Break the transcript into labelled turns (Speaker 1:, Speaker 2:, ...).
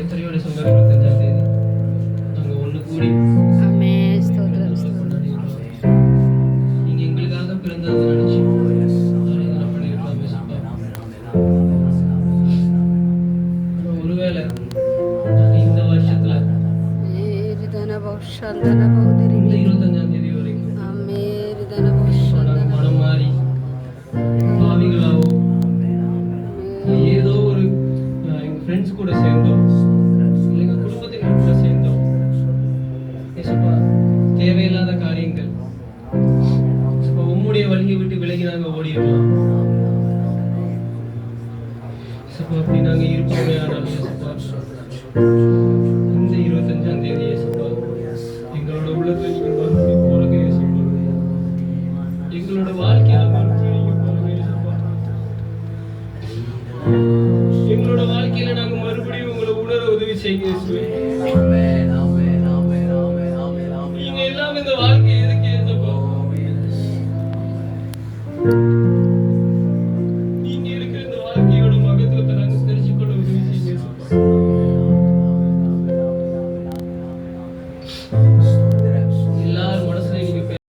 Speaker 1: எத்தனையோ டிசம்பர் 25ஆம் தேதி நாங்கள் ஒன்று கூடி நீங்கள் எங்களுக்காக பிறந்ததை நினச்சி ஆராதனை பண்ணியிருக்கோம் ஏசப்பா. ஒருவேளை இந்த வருஷத்துல இந்த 25ஆம் தேதி வரைக்கும் நாங்கள் மனம் மாறி பாவிகளாவோ ஏதோ ஒரு எங்கள் ஃப்ரெண்ட்ஸ் கூட சேர்ந்தோம், எங்கள் குடும்பத்தினர் கூட சேர்ந்தோம் ஏசப்பா, தேவையில்லாத காரியங்கள் உம்முடைய வழியை விட்டு விலகி நாங்கள் ஓடிடலாம் ஏசப்பா. அப்படி நாங்கள் இருப்போமே ஆனால் ஏசப்பா, இந்த 25ஆம் தேதி ஏசப்பா எங்களோட உள்ளத்தில் நீங்கள் மறுபடியும் போறங்க ஏசப்பா, எங்களோட வாழ்க்கையில மறுபடியும் நீங்கள் போறங்க ஏசப்பா, எங்களோட வாழ்க்கையில நாங்க மறுபடியும் உங்களை உணர உதவி செய்யுங்க இயேசுவே. நீங்க எல்லாம் இந்த வாழ்க்கை எதுக்கு ஏசப்பா?